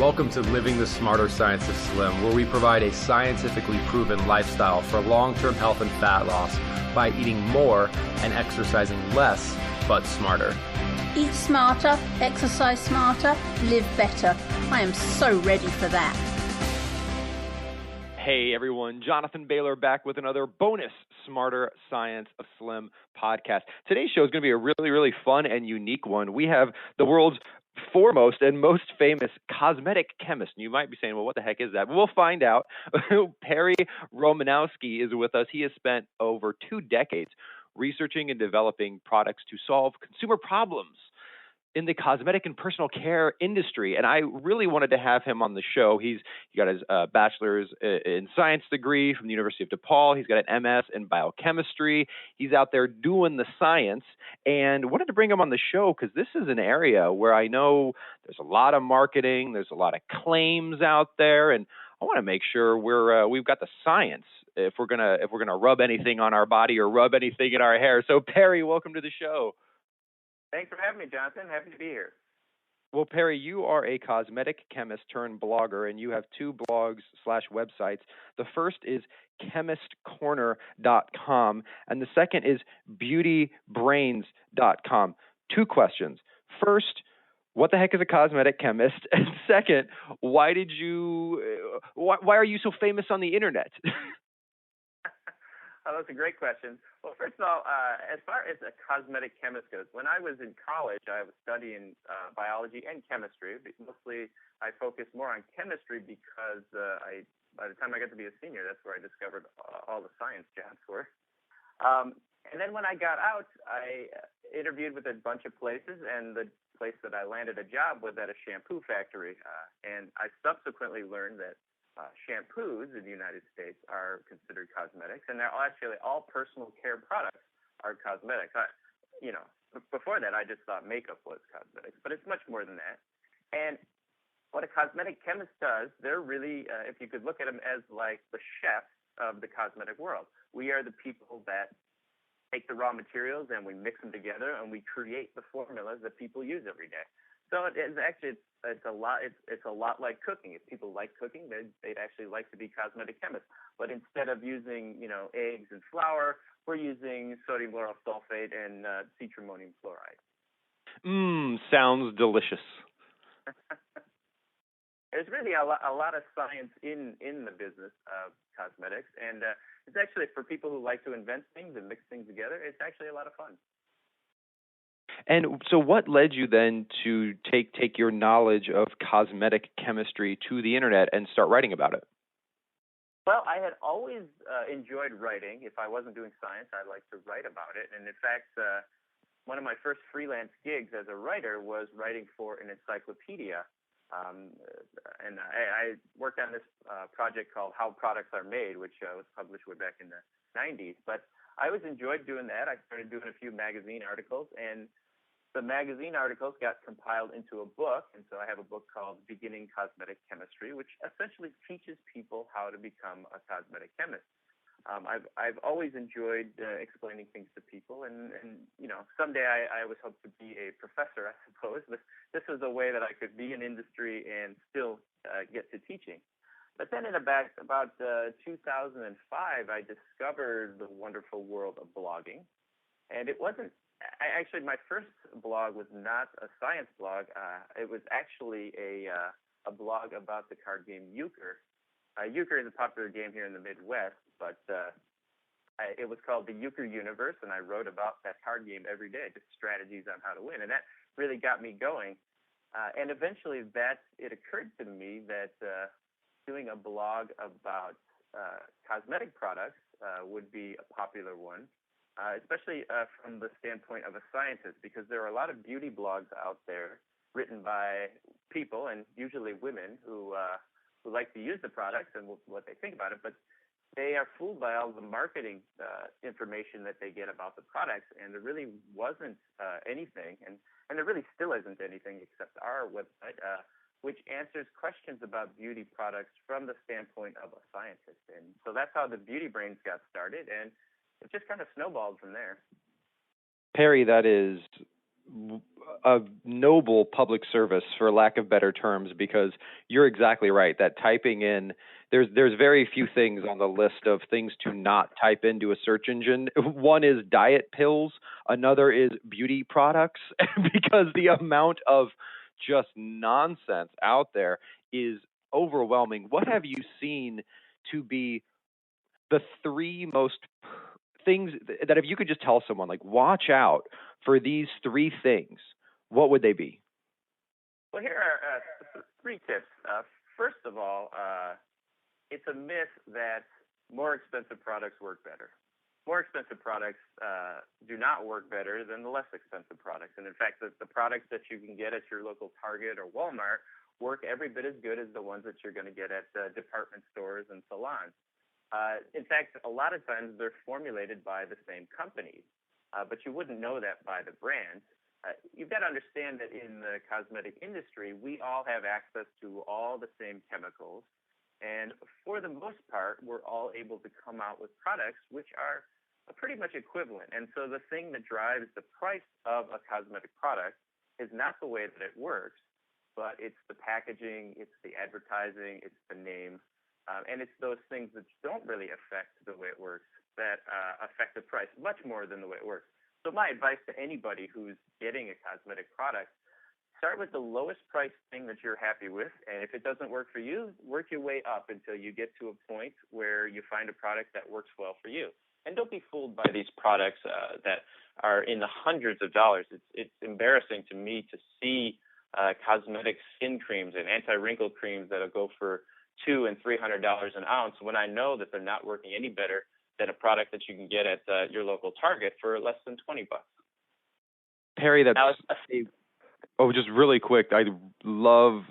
Welcome to Living the Smarter Science of Slim, where we provide a scientifically proven lifestyle for long-term health and fat loss by eating more and exercising less, but smarter. Eat smarter, exercise smarter, live better. I am so ready for that. Hey everyone, Jonathan Bailor back with another bonus Smarter Science of Slim podcast. Today's show is going to be a really fun and unique one. We have the world's foremost and most famous cosmetic chemist. And you might be saying, well, what the heck is that? We'll find out. Perry Romanowski is with us. He has spent over 2 decades researching and developing products to solve consumer problems in the cosmetic and personal care industry. And I really wanted to have him on the show. He got his bachelor's in science degree from the University of DePaul. He's got an MS in biochemistry. He's out there doing the science, and wanted to bring him on the show because this is an area where I know there's a lot of marketing, there's a lot of claims out there, and I want to make sure we've got the science if we're gonna rub anything on our body or rub anything in our hair. So Perry, welcome to the show. Thanks for having me, Jonathan. Happy to be here. Well, Perry, you are a cosmetic chemist turned blogger, and you have 2 blogs/websites. The first is chemistcorner.com, and the second is beautybrains.com. 2 questions. First, what the heck is a cosmetic chemist? And second, why are you so famous on the internet? Oh, that's a great question. Well, first of all, as far as a cosmetic chemist goes, when I was in college, I was studying biology and chemistry. But mostly, I focused more on chemistry because by the time I got to be a senior, that's where I discovered all the science jobs were. And then when I got out, I interviewed with a bunch of places, and the place that I landed a job was at a shampoo factory. And I subsequently learned that shampoos in the United States are considered cosmetics, and they're actually all personal care products are cosmetics. Before that, I just thought makeup was cosmetics, but it's much more than that. And what a cosmetic chemist does, they're really, if you could look at them as like the chefs of the cosmetic world. We are the people that take the raw materials and we mix them together and we create the formulas that people use every day. So it's a lot like cooking. If people like cooking, they'd actually like to be cosmetic chemists. But instead of using eggs and flour, we're using sodium lauryl sulfate and cetrimonium fluoride. Sounds delicious. There's really a lot of science in the business of cosmetics, and it's actually for people who like to invent things and mix things together. It's actually a lot of fun. And so what led you then to take your knowledge of cosmetic chemistry to the internet and start writing about it? Well, I had always enjoyed writing. If I wasn't doing science, I liked to write about it. And in fact, one of my first freelance gigs as a writer was writing for an encyclopedia. And I worked on this project called How Products Are Made, which was published way back in the 90s. But I always enjoyed doing that. I started doing a few magazine articles, and the magazine articles got compiled into a book. And so I have a book called Beginning Cosmetic Chemistry, which essentially teaches people how to become a cosmetic chemist. I've always enjoyed explaining things to people, and someday I always hope to be a professor, I suppose. But this was a way that I could be in industry and still get to teaching. But then in about 2005, I discovered the wonderful world of blogging. And it wasn't actually, my first blog was not a science blog. It was actually a blog about the card game Euchre. Euchre is a popular game here in the Midwest, but it was called the Euchre Universe, and I wrote about that card game every day, just strategies on how to win. And that really got me going. And eventually it occurred to me that doing a blog about cosmetic products would be a popular one, especially from the standpoint of a scientist, because there are a lot of beauty blogs out there written by people, and usually women, who like to use the products and what they think about it, but they are fooled by all the marketing information that they get about the products, and there really wasn't anything, and there really still isn't anything except our website, which answers questions about beauty products from the standpoint of a scientist. And so that's how the Beauty Brains got started, and it just kind of snowballed from there. Perry, that is a noble public service, for lack of better terms, because you're exactly right that typing in, there's very few things on the list of things to not type into a search engine. One is diet pills, another is beauty products, because the amount of just nonsense out there is overwhelming. What have you seen to be the three most things that if you could just tell someone, like, watch out for these three things, what would they be? Well, here are three tips. First of all, it's a myth that more expensive products work better. More expensive products do not work better than the less expensive products. And in fact, the products that you can get at your local Target or Walmart work every bit as good as the ones that you're going to get at department stores and salons. In fact, a lot of times they're formulated by the same companies, but you wouldn't know that by the brand. You've got to understand that in the cosmetic industry, we all have access to all the same chemicals. And for the most part, we're all able to come out with products which are pretty much equivalent. And so the thing that drives the price of a cosmetic product is not the way that it works, but it's the packaging, it's the advertising, it's the name. And it's those things that don't really affect the way it works that affect the price much more than the way it works. So my advice to anybody who's getting a cosmetic product, start with the lowest price thing that you're happy with. And if it doesn't work for you, work your way up until you get to a point where you find a product that works well for you. And don't be fooled by these products that are in the hundreds of dollars. It's embarrassing to me to see cosmetic skin creams and anti-wrinkle creams that'll go for $200 and $300 an ounce when I know that they're not working any better than a product that you can get at your local Target for less than $20. Perry, just really quick, I love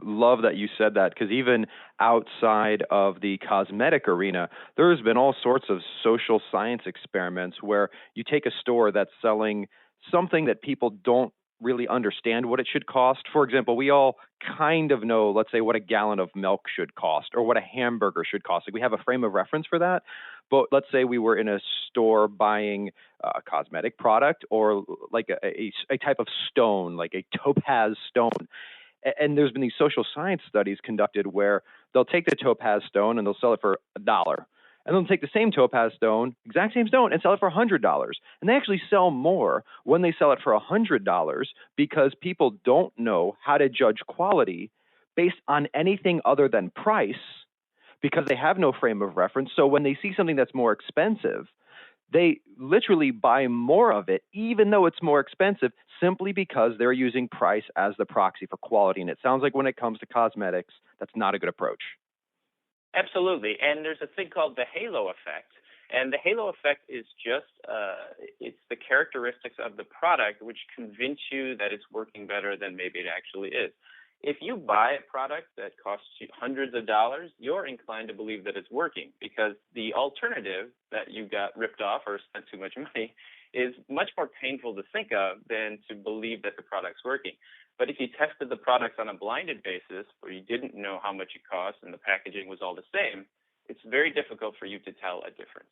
that you said that, because even outside of the cosmetic arena, there's been all sorts of social science experiments where you take a store that's selling something that people don't really understand what it should cost. For example, we all kind of know, let's say, what a gallon of milk should cost or what a hamburger should cost. Like, we have a frame of reference for that. But let's say we were in a store buying a cosmetic product or like a type of stone, like a topaz stone. And there's been these social science studies conducted where they'll take the topaz stone and they'll sell it for $1. And they'll take the same topaz stone, exact same stone, and sell it for $100. And they actually sell more when they sell it for $100 because people don't know how to judge quality based on anything other than price, because they have no frame of reference. So when they see something that's more expensive, they literally buy more of it, even though it's more expensive, simply because they're using price as the proxy for quality. And it sounds like when it comes to cosmetics, that's not a good approach. Absolutely. And there's a thing called the halo effect. And the halo effect is just, it's the characteristics of the product which convince you that it's working better than maybe it actually is. If you buy a product that costs you hundreds of dollars, you're inclined to believe that it's working, because the alternative that you got ripped off or spent too much money is much more painful to think of than to believe that the product's working. But if you tested the products on a blinded basis, where you didn't know how much it cost and the packaging was all the same, it's very difficult for you to tell a difference.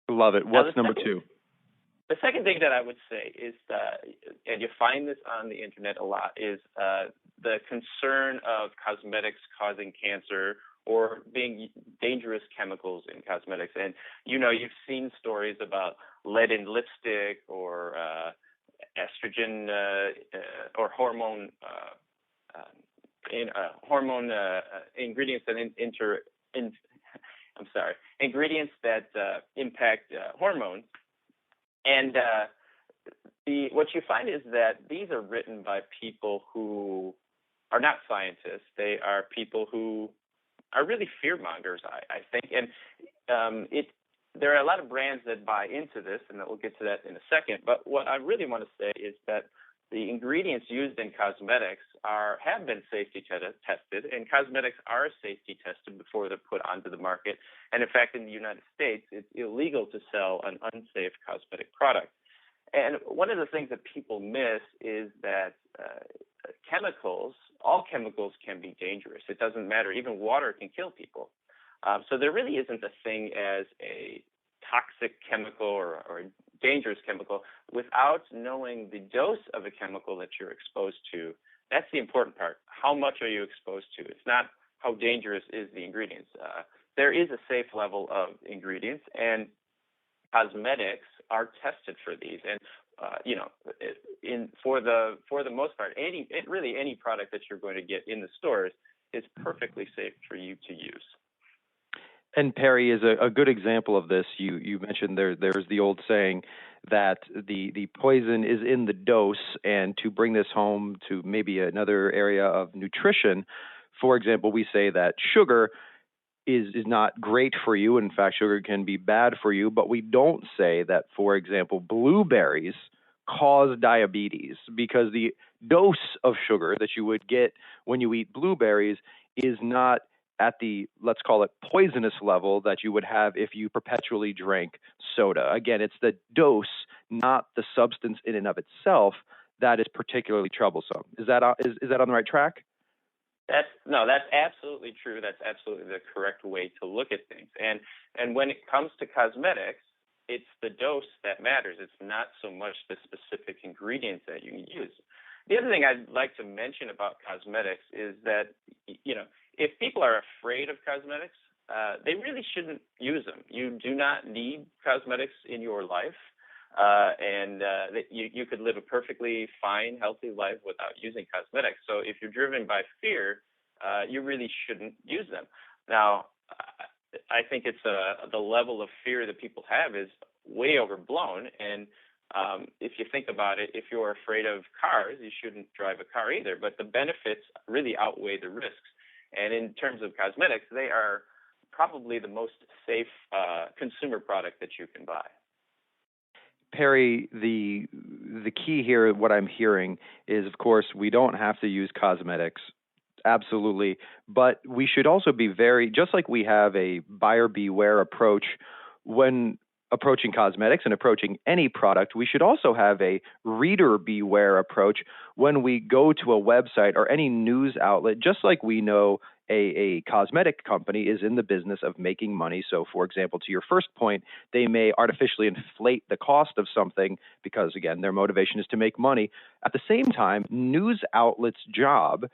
Love it. What's number two? The second thing that I would say is, and you find this on the internet a lot, is the concern of cosmetics causing cancer or being dangerous chemicals in cosmetics. And, you know, you've seen stories about lead in lipstick or estrogen or hormone ingredients that ingredients that impact hormones. And what you find is that these are written by people who are not scientists. They are people who are really fear-mongers, I think. And there are a lot of brands that buy into this, and we'll get to that in a second. But what I really want to say is that the ingredients used in cosmetics have been safety tested, and cosmetics are safety tested before they're put onto the market. And in fact, in the United States, it's illegal to sell an unsafe cosmetic product. And one of the things that people miss is that all chemicals can be dangerous. It doesn't matter. Even water can kill people. So there really isn't a thing as a toxic chemical or dangerous chemical without knowing the dose of a chemical that you're exposed to. That's the important part. How much are you exposed to? It's not how dangerous is the ingredients. There is a safe level of ingredients, and cosmetics are tested for these. And for the most part, any product that you're going to get in the stores is perfectly safe for you to use. And Perry is a good example of this. You mentioned there's the old saying that the poison is in the dose, and to bring this home to maybe another area of nutrition, for example, we say that sugar is not great for you. In fact, sugar can be bad for you, but we don't say that, for example, blueberries cause diabetes, because the dose of sugar that you would get when you eat blueberries is not at the, let's call it, poisonous level that you would have if you perpetually drank soda. Again, it's the dose, not the substance in and of itself, that is particularly troublesome. Is that on the right track? That's absolutely true. That's absolutely the correct way to look at things. And when it comes to cosmetics, it's the dose that matters. It's not so much the specific ingredients that you use. The other thing I'd like to mention about cosmetics is that, if people are afraid of cosmetics, they really shouldn't use them. You do not need cosmetics in your life, and you could live a perfectly fine, healthy life without using cosmetics. So if you're driven by fear, you really shouldn't use them. Now, I think it's the level of fear that people have is way overblown. And if you think about it, if you're afraid of cars, you shouldn't drive a car either. But the benefits really outweigh the risks. And in terms of cosmetics, they are probably the most safe consumer product that you can buy. Perry, the key here, what I'm hearing is, of course, we don't have to use cosmetics. Absolutely. But we should also be just like we have a buyer beware approach when approaching cosmetics and approaching any product, we should also have a reader beware approach when we go to a website or any news outlet, just like we know a cosmetic company is in the business of making money. So, for example, to your first point, they may artificially inflate the cost of something because, again, their motivation is to make money. At the same time, news outlets' job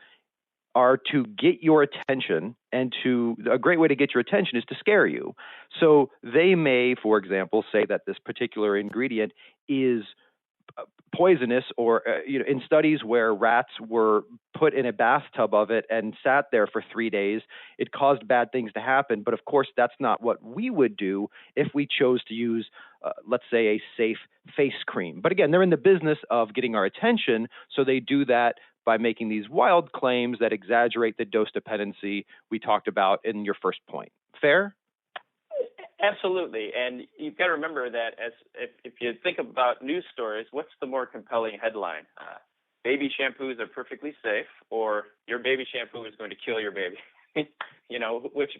are to get your attention, and a great way to get your attention is to scare you. So they may, for example, say that this particular ingredient is poisonous, or in studies where rats were put in a bathtub of it and sat there for 3 days, it caused bad things to happen. But of course, that's not what we would do if we chose to use, let's say, a safe face cream. But again, they're in the business of getting our attention, so they do that by making these wild claims that exaggerate the dose dependency we talked about in your first point. Fair? Absolutely. And you've got to remember that if you think about news stories, what's the more compelling headline? Baby shampoos are perfectly safe, or your baby shampoo is going to kill your baby. Which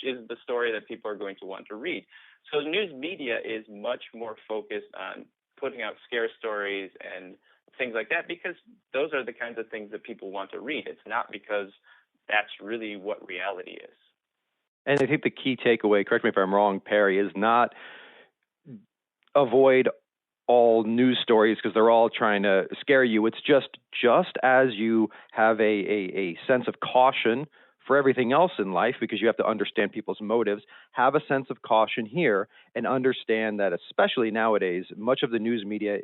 is the story that people are going to want to read. So news media is much more focused on putting out scare stories and things like that, because those are the kinds of things that people want to read. It's not because that's really what reality is. And I think the key takeaway, correct me if I'm wrong, Perry, is not avoid all news stories because they're all trying to scare you. It's just as you have a sense of caution for everything else in life, because you have to understand people's motives, have a sense of caution here and understand that, especially nowadays, much of the news media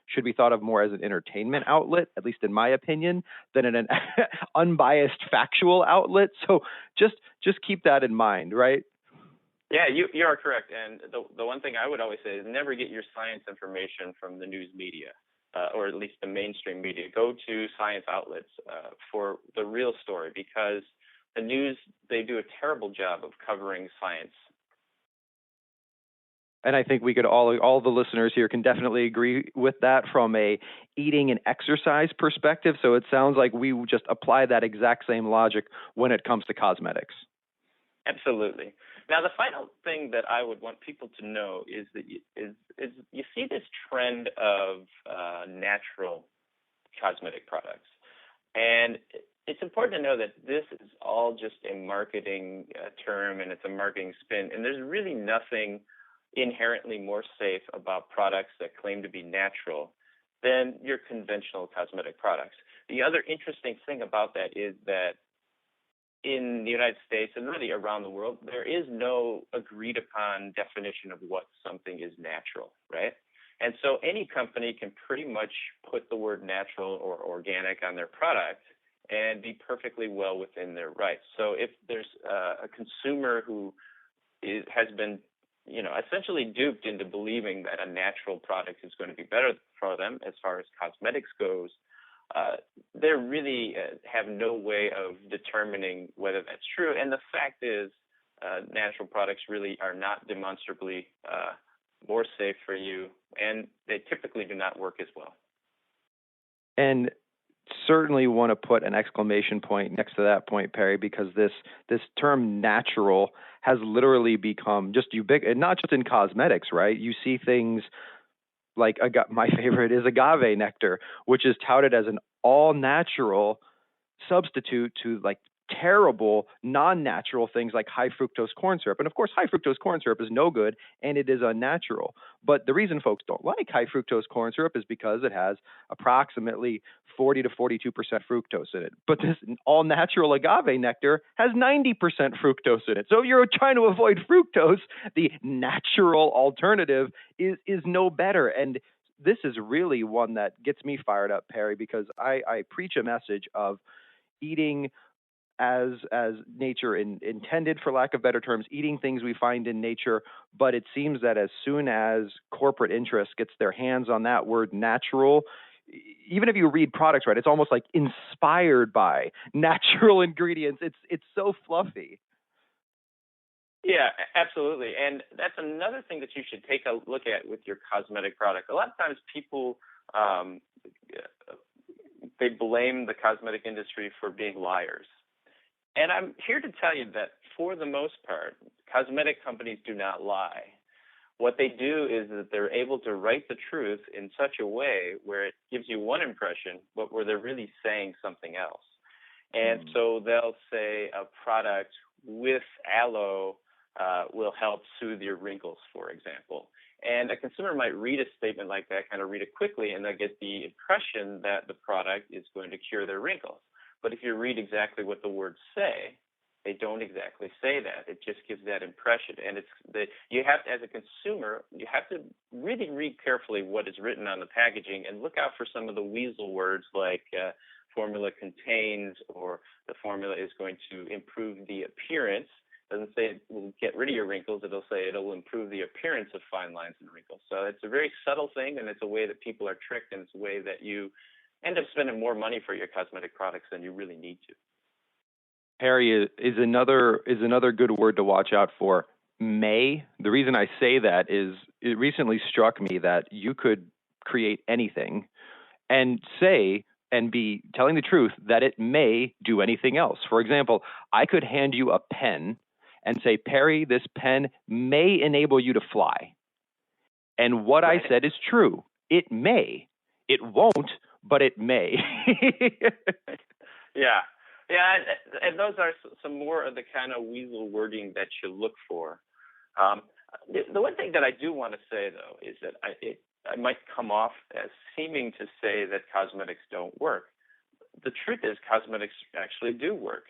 should be thought of more as an entertainment outlet, at least in my opinion, than an unbiased factual outlet. So just keep that in mind, right? Yeah, you are correct. And the one thing I would always say is never get your science information from the news media, or at least the mainstream media. Go to science outlets for the real story, because the news, they do a terrible job of covering science. And I think we could all the listeners here can definitely agree with that from a eating and exercise perspective. So it sounds like we just apply that exact same logic when it comes to cosmetics. Absolutely. Now, the final thing that I would want people to know is that you see this trend of natural cosmetic products. And it's important to know that this is all just a marketing term, and it's a marketing spin. And there's really nothing inherently more safe about products that claim to be natural than your conventional cosmetic products. The other interesting thing about that is that in the United States and really around the world, there is no agreed upon definition of what something is natural, right? And so any company can pretty much put the word natural or organic on their product and be perfectly well within their rights. So if there's a consumer who has been, essentially duped into believing that a natural product is going to be better for them as far as cosmetics goes, they really have no way of determining whether that's true. And the fact is, natural products really are not demonstrably more safe for you, and they typically do not work as well. And certainly want to put an exclamation point next to that point, Perry, because this term natural has literally become just ubiquitous, not just in cosmetics, right? You see things like my favorite is agave nectar, which is touted as an all-natural substitute to like terrible non-natural things like high fructose corn syrup. And of course, high fructose corn syrup is no good and it is unnatural. But the reason folks don't like high fructose corn syrup is because it has approximately 40 to 42% fructose in it. But this all-natural agave nectar has 90% fructose in it. So if you're trying to avoid fructose, the natural alternative is no better. And this is really one that gets me fired up, Perry, because I preach a message of eating as nature intended, for lack of better terms, eating things we find in nature. But it seems that as soon as corporate interest gets their hands on that word natural, even if you read products right, it's almost like inspired by natural ingredients. It's so fluffy. Yeah, absolutely. And that's another thing that you should take a look at with your cosmetic product. A lot of times people, they blame the cosmetic industry for being liars. And I'm here to tell you that for the most part, cosmetic companies do not lie. What they do is that they're able to write the truth in such a way where it gives you one impression, but where they're really saying something else. And so they'll say a product with aloe will help soothe your wrinkles, for example. And a consumer might read a statement like that, kind of read it quickly, and they'll get the impression that the product is going to cure their wrinkles. But if you read exactly what the words say, they don't exactly say that. It just gives that impression. And it's that you have to, as a consumer, you have to really read carefully what is written on the packaging and look out for some of the weasel words like formula contains, or the formula is going to improve the appearance. It doesn't say it will get rid of your wrinkles. It'll say it'll improve the appearance of fine lines and wrinkles. So it's a very subtle thing, and it's a way that people are tricked, and it's a way that you end up spending more money for your cosmetic products than you really need to. Perry, is another good word to watch out for. May. The reason I say that is it recently struck me that you could create anything and say and be telling the truth that it may do anything else. For example, I could hand you a pen and say, Perry, this pen may enable you to fly. And what I said is true. It may. It won't, but it may. Yeah. Yeah, and those are some more of the kind of weasel wording that you look for. The one thing that I do want to say, though, is that I might come off as seeming to say that cosmetics don't work. The truth is cosmetics actually do work.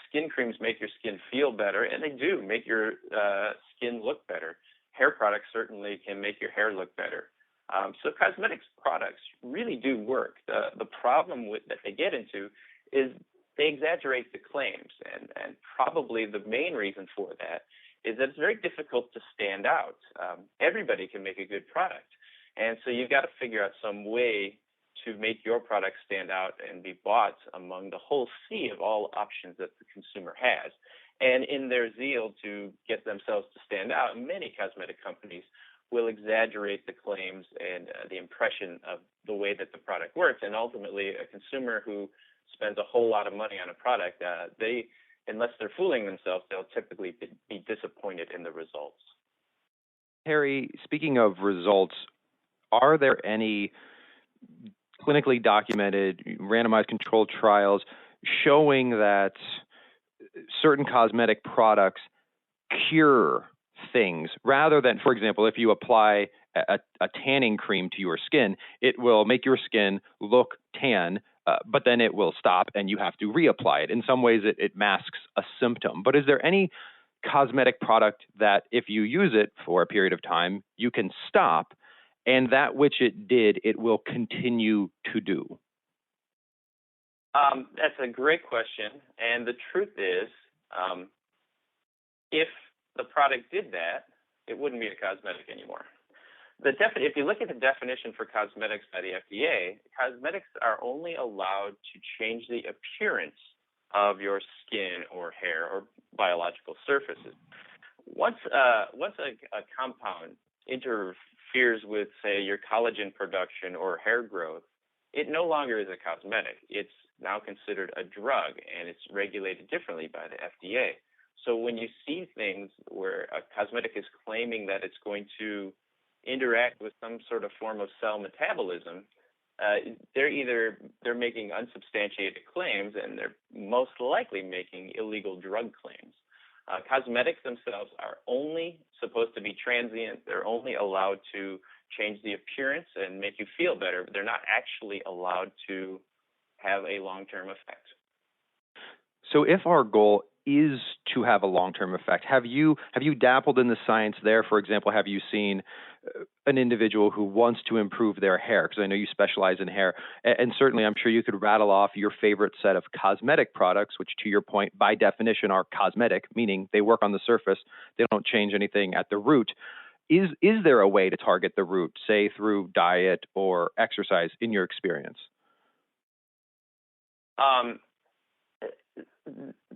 Skin creams make your skin feel better, and they do make your skin look better. Hair products certainly can make your hair look better. So cosmetics products really do work. The problem that they get into is they exaggerate the claims, and probably the main reason for that is that it's very difficult to stand out. Everybody can make a good product, and so you've got to figure out some way to make your product stand out and be bought among the whole sea of all options that the consumer has. And in their zeal to get themselves to stand out, many cosmetic companies will exaggerate the claims and the impression of the way that the product works. And ultimately, a consumer who spends a whole lot of money on a product, unless they're fooling themselves, they'll typically be disappointed in the results. Perry, speaking of results, are there any clinically documented randomized controlled trials showing that certain cosmetic products cure things rather than, for example, if you apply a tanning cream to your skin, it will make your skin look tan, but then it will stop and you have to reapply it. In some ways, it masks a symptom. But is there any cosmetic product that if you use it for a period of time, you can stop, and that which it did, it will continue to do? That's a great question. And the truth is, if the product did that, it wouldn't be a cosmetic anymore. If you look at the definition for cosmetics by the FDA, cosmetics are only allowed to change the appearance of your skin or hair or biological surfaces. Once a compound interferes with, say, your collagen production or hair growth, it no longer is a cosmetic. It's now considered a drug, and it's regulated differently by the FDA. So when you see things where a cosmetic is claiming that it's going to interact with some sort of form of cell metabolism, they're making unsubstantiated claims, and they're most likely making illegal drug claims. Cosmetics themselves are only supposed to be transient. They're only allowed to change the appearance and make you feel better, but they're not actually allowed to have a long-term effect. So if our goal is to have a long-term effect, have you dabbled in the science there? For example, have you seen an individual who wants to improve their hair? Because I know you specialize in hair, and certainly I'm sure you could rattle off your favorite set of cosmetic products, which to your point, by definition, are cosmetic, meaning they work on the surface. They don't change anything at the root. Is there a way to target the root, say through diet or exercise, in your experience?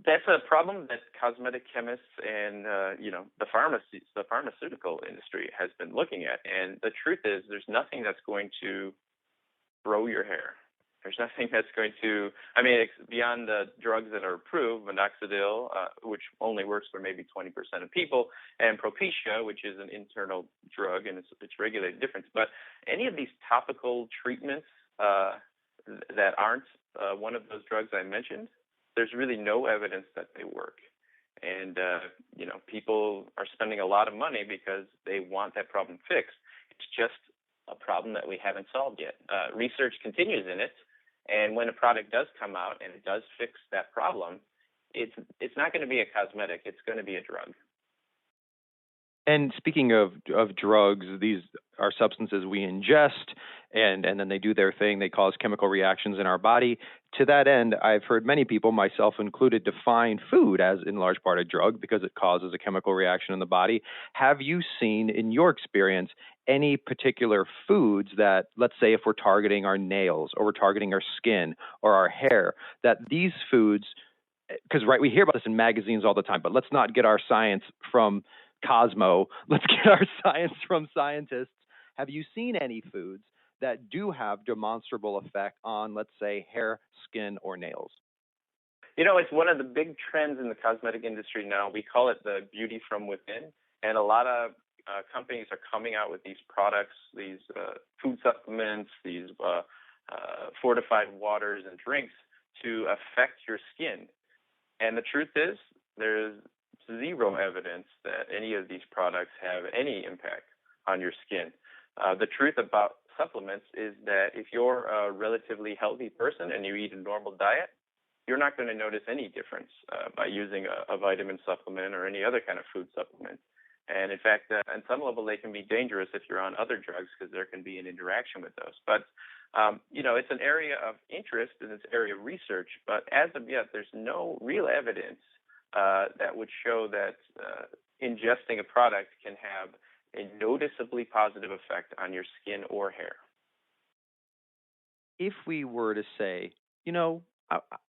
That's a problem that cosmetic chemists and the pharmaceutical industry has been looking at. And the truth is, there's nothing that's going to grow your hair. There's nothing that's going to. I mean, it's beyond the drugs that are approved, minoxidil, which only works for maybe 20% of people, and Propecia, which is an internal drug and it's regulated different. But any of these topical treatments that aren't one of those drugs I mentioned, there's really no evidence that they work. And, people are spending a lot of money because they want that problem fixed. It's just a problem that we haven't solved yet. Research continues in it, and when a product does come out and it does fix that problem, it's not going to be a cosmetic. It's going to be a drug. And speaking of drugs, these are substances we ingest, and then they do their thing. They cause chemical reactions in our body. To that end, I've heard many people, myself included, define food as in large part a drug because it causes a chemical reaction in the body. Have you seen, in your experience, any particular foods that, let's say if we're targeting our nails or we're targeting our skin or our hair, that these foods, because right, we hear about this in magazines all the time, but let's not get our science from Cosmo. Let's get our science from scientists. Have you seen any foods that do have demonstrable effect on, let's say, hair, skin, or nails? It's one of the big trends in the cosmetic industry now. We call it the beauty from within, and a lot of companies are coming out with these products, these food supplements, these fortified waters and drinks to affect your skin. And the truth is, there's zero evidence that any of these products have any impact on your skin. The truth about supplements is that if you're a relatively healthy person and you eat a normal diet, you're not going to notice any difference by using a vitamin supplement or any other kind of food supplement. And in fact, on some level, they can be dangerous if you're on other drugs because there can be an interaction with those. But, it's an area of interest and it's an area of research. But as of yet, there's no real evidence that would show that ingesting a product can have a noticeably positive effect on your skin or hair. If we were to say,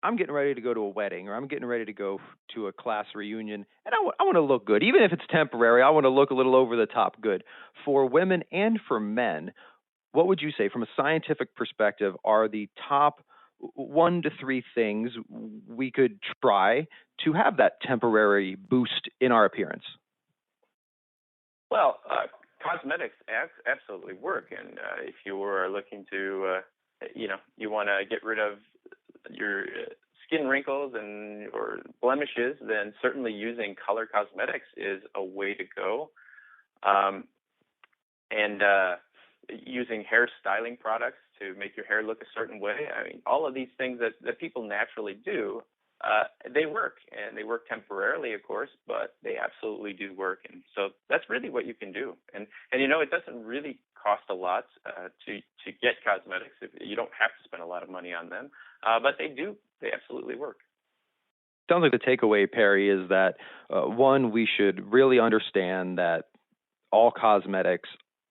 I'm getting ready to go to a wedding or I'm getting ready to go to a class reunion and I want to look good, even if it's temporary, I want to look a little over the top good. For women and for men, what would you say from a scientific perspective are the top 1 to 3 things we could try to have that temporary boost in our appearance? Well, cosmetics absolutely work. And if you are looking to, you want to get rid of your skin wrinkles or blemishes, then certainly using color cosmetics is a way to go. And using hair styling products to make your hair look a certain way. I mean, all of these things that people naturally do, they work, and they work temporarily, of course, but they absolutely do work. And so that's really what you can do. And it doesn't really cost a lot to get cosmetics. You don't have to spend a lot of money on them, but they absolutely work. Sounds like the takeaway, Perry, is that one, we should really understand that all cosmetics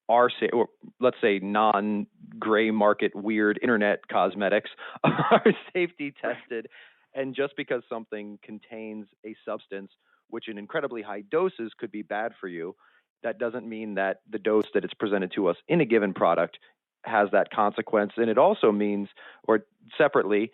are, or let's say non-gray market weird internet cosmetics are safety tested. And just because something contains a substance which in incredibly high doses could be bad for you, that doesn't mean that the dose that it's presented to us in a given product has that consequence. And it also means, or separately,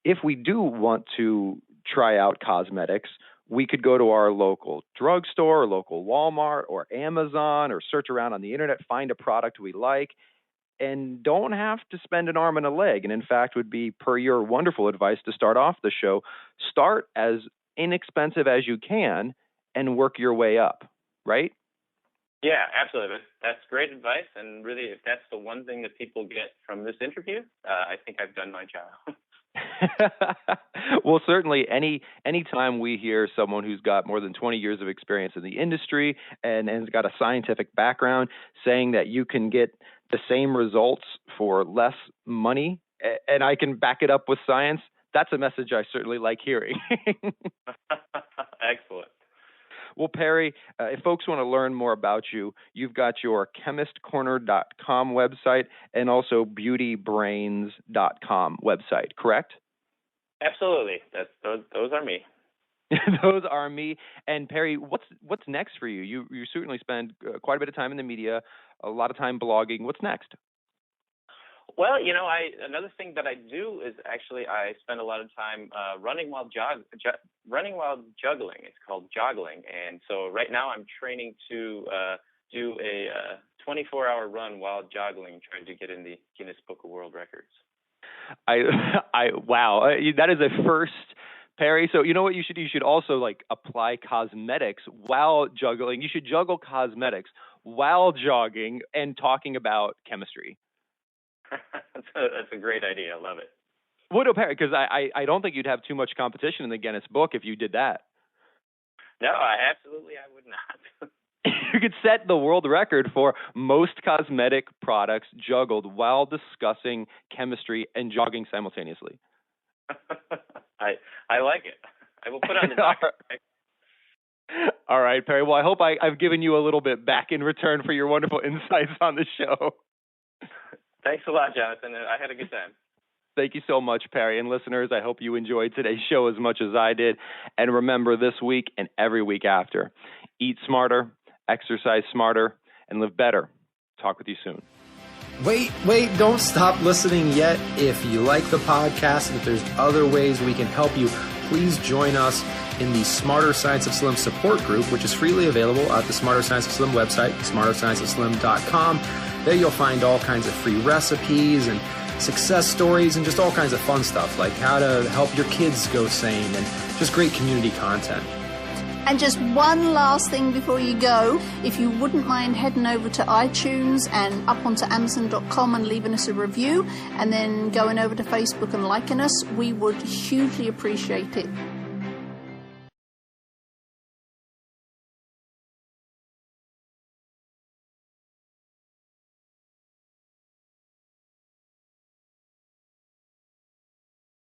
if we do want to try out cosmetics, we could go to our local drugstore or local Walmart or Amazon or search around on the internet, find a product we like, and don't have to spend an arm and a leg. And in fact, would be, per your wonderful advice to start off the show, start as inexpensive as you can and work your way up, right? Yeah, absolutely. That's great advice. And really, if that's the one thing that people get from this interview, I think I've done my job. Well, certainly any time we hear someone who's got more than 20 years of experience in the industry and has got a scientific background saying that you can get the same results for less money, and I can back it up with science, that's a message I certainly like hearing. Excellent. Well, Perry, if folks want to learn more about you, you've got your chemistcorner.com website and also beautybrains.com website, correct? Absolutely. Those are me. Those are me. And Perry, what's next for you? You certainly spend quite a bit of time in the media, a lot of time blogging. What's next? Well, another thing that I do is actually I spend a lot of time running while juggling. It's called joggling, and so right now I'm training to do a 24-hour run while joggling, trying to get in the Guinness Book of World Records. Wow, that is a first, Perry. So you know what you should also apply cosmetics while juggling. You should juggle cosmetics while jogging and talking about chemistry. That's a great idea. I love it. Well, no, Perry, because I don't think you'd have too much competition in the Guinness Book if you did that. No, I would not. You could set the world record for most cosmetic products juggled while discussing chemistry and jogging simultaneously. I like it. I will put on the doctor. All right, Perry. Well, I hope I've given you a little bit back in return for your wonderful insights on the show. Thanks a lot, Jonathan. I had a good time. Thank you so much, Perry. And listeners, I hope you enjoyed today's show as much as I did. And remember, this week and every week after, eat smarter, exercise smarter, and live better. Talk with you soon. Wait, don't stop listening yet. If you like the podcast and if there's other ways we can help you, please join us in the Smarter Science of Slim support group, which is freely available at the Smarter Science of Slim website, smarterscienceofslim.com. There you'll find all kinds of free recipes and success stories and just all kinds of fun stuff like how to help your kids go sane and just great community content. And just one last thing before you go, if you wouldn't mind heading over to iTunes and up onto Amazon.com and leaving us a review and then going over to Facebook and liking us, we would hugely appreciate it.